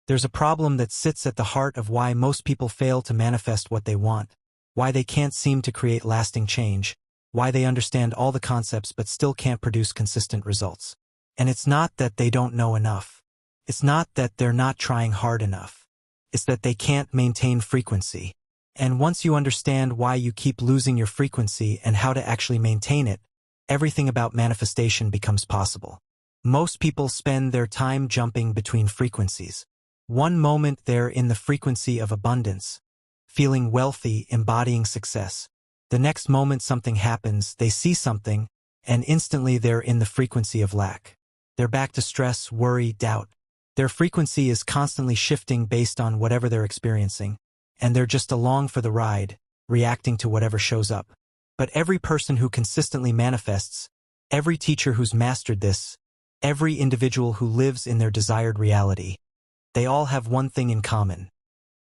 There's a problem that sits at the heart of why most people fail to manifest what they want, why they can't seem to create lasting change, why they understand all the concepts but still can't produce consistent results. And it's not that they don't know enough. It's not that they're not trying hard enough. It's that they can't maintain frequency. And once you understand why you keep losing your frequency and how to actually maintain it, everything about manifestation becomes possible. Most people spend their time jumping between frequencies. One moment they're in the frequency of abundance, feeling wealthy, embodying success. The next moment something happens, they see something, and instantly they're in the frequency of lack. They're back to stress, worry, doubt. Their frequency is constantly shifting based on whatever they're experiencing, and they're just along for the ride, reacting to whatever shows up. But every person who consistently manifests, every teacher who's mastered this, every individual who lives in their desired reality, they all have one thing in common.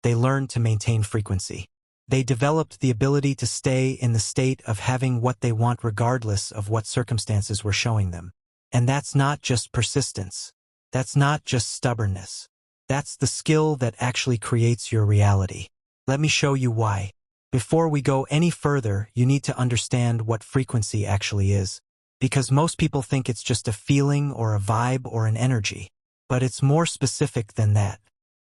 They learned to maintain frequency. They developed the ability to stay in the state of having what they want regardless of what circumstances were showing them. And that's not just persistence. That's not just stubbornness. That's the skill that actually creates your reality. Let me show you why. Before we go any further, you need to understand what frequency actually is. Because most people think it's just a feeling or a vibe or an energy. But it's more specific than that.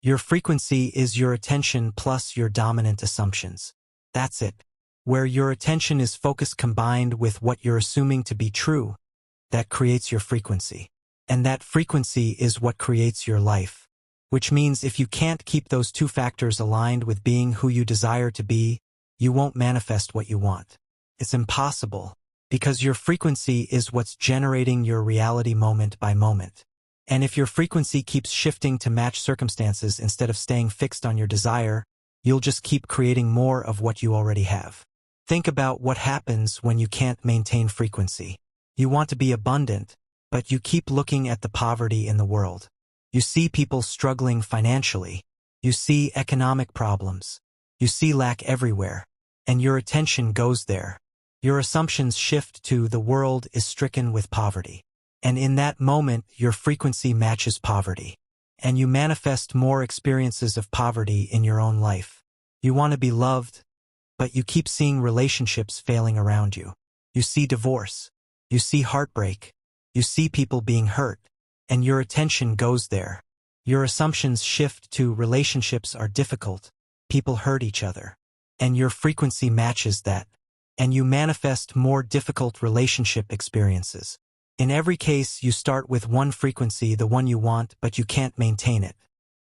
Your frequency is your attention plus your dominant assumptions. That's it. Where your attention is focused combined with what you're assuming to be true, that creates your frequency. And that frequency is what creates your life. Which means if you can't keep those two factors aligned with being who you desire to be, you won't manifest what you want. It's impossible, because your frequency is what's generating your reality moment by moment. And if your frequency keeps shifting to match circumstances instead of staying fixed on your desire, you'll just keep creating more of what you already have. Think about what happens when you can't maintain frequency. You want to be abundant, but you keep looking at the poverty in the world. You see people struggling financially. You see economic problems. You see lack everywhere. And your attention goes there. Your assumptions shift to the world is stricken with poverty. And in that moment, your frequency matches poverty. And you manifest more experiences of poverty in your own life. You want to be loved, but you keep seeing relationships failing around you. You see divorce. You see heartbreak. You see people being hurt. And your attention goes there. Your assumptions shift to relationships are difficult. People hurt each other. And your frequency matches that. And you manifest more difficult relationship experiences. In every case, you start with one frequency, the one you want, but you can't maintain it.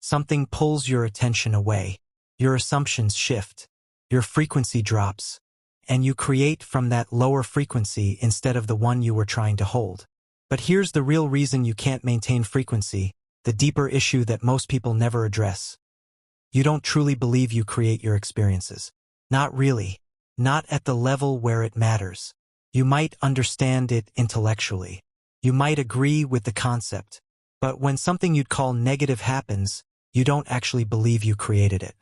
Something pulls your attention away. Your assumptions shift. Your frequency drops. And you create from that lower frequency instead of the one you were trying to hold. But here's the real reason you can't maintain frequency, the deeper issue that most people never address. You don't truly believe you create your experiences. Not really. Not at the level where it matters. You might understand it intellectually. You might agree with the concept. But when something you'd call negative happens, you don't actually believe you created it.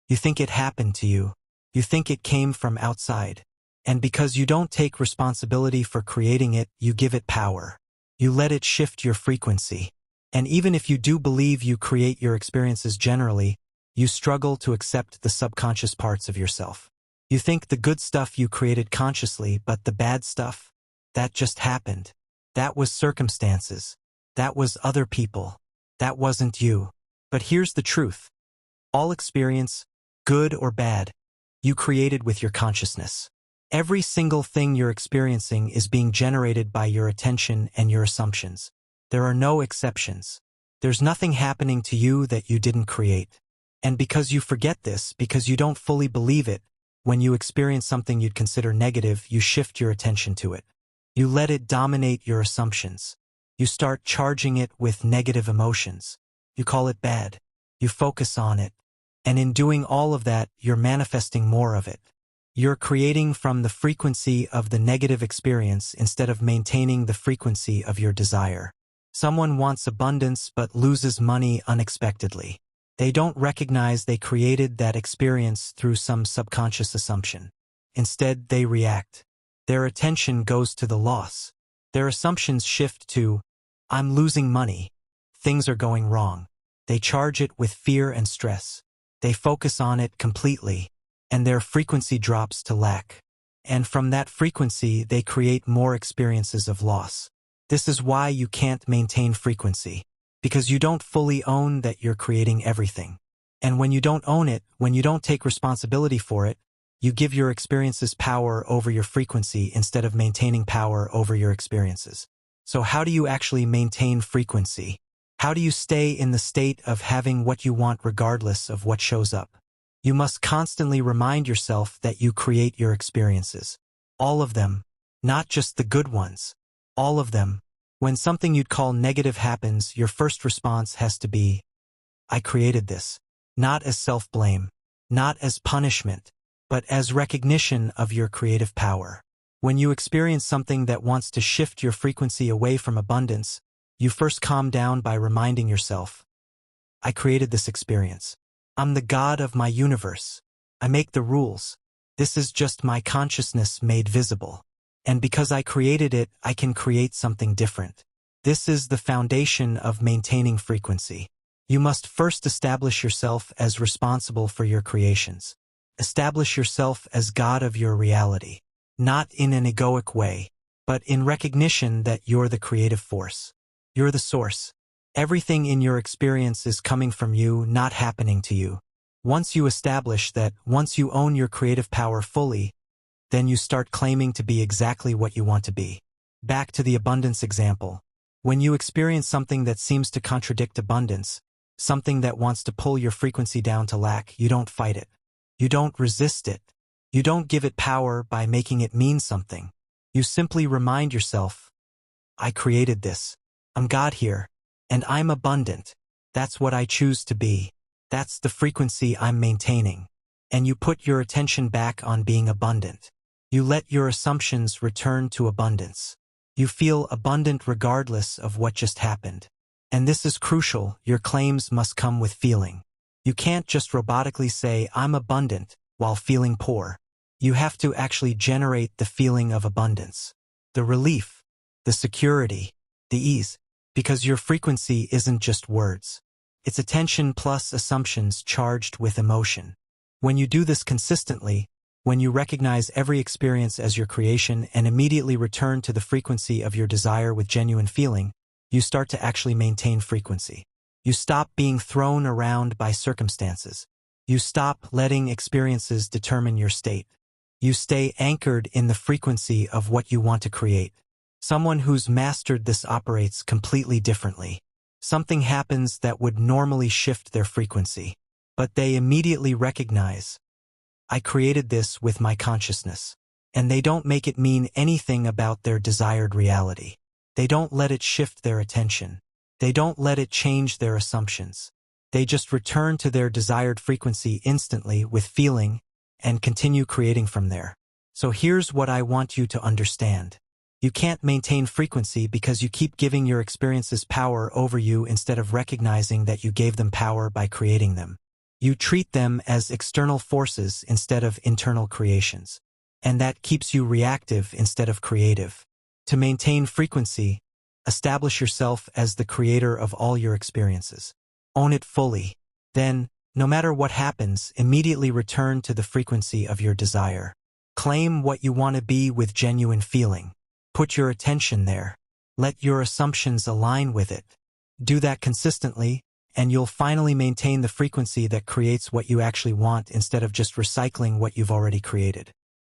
You think it happened to you. You think it came from outside. And because you don't take responsibility for creating it, you give it power. You let it shift your frequency. And even if you do believe you create your experiences generally, you struggle to accept the subconscious parts of yourself. You think the good stuff you created consciously, but the bad stuff? That just happened. That was circumstances. That was other people. That wasn't you. But here's the truth. All experience, good or bad, you created with your consciousness. Every single thing you're experiencing is being generated by your attention and your assumptions. There are no exceptions. There's nothing happening to you that you didn't create. And because you forget this, because you don't fully believe it, when you experience something you'd consider negative, you shift your attention to it. You let it dominate your assumptions. You start charging it with negative emotions. You call it bad. You focus on it. And in doing all of that, you're manifesting more of it. You're creating from the frequency of the negative experience instead of maintaining the frequency of your desire. Someone wants abundance but loses money unexpectedly. They don't recognize they created that experience through some subconscious assumption. Instead, they react. Their attention goes to the loss. Their assumptions shift to, I'm losing money. Things are going wrong. They charge it with fear and stress. They focus on it completely, and their frequency drops to lack. And from that frequency, they create more experiences of loss. This is why you can't maintain frequency, because you don't fully own that you're creating everything. And when you don't own it, when you don't take responsibility for it, you give your experiences power over your frequency instead of maintaining power over your experiences. So how do you actually maintain frequency? How do you stay in the state of having what you want regardless of what shows up? You must constantly remind yourself that you create your experiences. All of them, not just the good ones. All of them. When something you'd call negative happens, your first response has to be, I created this. Not as self-blame, not as punishment, but as recognition of your creative power. When you experience something that wants to shift your frequency away from abundance, you first calm down by reminding yourself, I created this experience. I'm the God of my universe. I make the rules. This is just my consciousness made visible. And because I created it, I can create something different. This is the foundation of maintaining frequency. You must first establish yourself as responsible for your creations. Establish yourself as God of your reality, not in an egoic way, but in recognition that you're the creative force. You're the source. Everything in your experience is coming from you, not happening to you. Once you establish that, once you own your creative power fully, then you start claiming to be exactly what you want to be. Back to the abundance example. When you experience something that seems to contradict abundance, something that wants to pull your frequency down to lack, you don't fight it. You don't resist it. You don't give it power by making it mean something. You simply remind yourself, I created this. I'm God here. And I'm abundant. That's what I choose to be. That's the frequency I'm maintaining. And you put your attention back on being abundant. You let your assumptions return to abundance. You feel abundant regardless of what just happened. And this is crucial, your claims must come with feeling. You can't just robotically say, I'm abundant, while feeling poor. You have to actually generate the feeling of abundance. The relief, the security, the ease. Because your frequency isn't just words. It's attention plus assumptions charged with emotion. When you do this consistently, when you recognize every experience as your creation and immediately return to the frequency of your desire with genuine feeling, you start to actually maintain frequency. You stop being thrown around by circumstances. You stop letting experiences determine your state. You stay anchored in the frequency of what you want to create. Someone who's mastered this operates completely differently. Something happens that would normally shift their frequency, but they immediately recognize, I created this with my consciousness. And they don't make it mean anything about their desired reality. They don't let it shift their attention. They don't let it change their assumptions. They just return to their desired frequency instantly with feeling and continue creating from there. So here's what I want you to understand. You can't maintain frequency because you keep giving your experiences power over you instead of recognizing that you gave them power by creating them. You treat them as external forces instead of internal creations. And that keeps you reactive instead of creative. To maintain frequency, establish yourself as the creator of all your experiences. Own it fully. Then, no matter what happens, immediately return to the frequency of your desire. Claim what you want to be with genuine feeling. Put your attention there. Let your assumptions align with it. Do that consistently, and you'll finally maintain the frequency that creates what you actually want instead of just recycling what you've already created.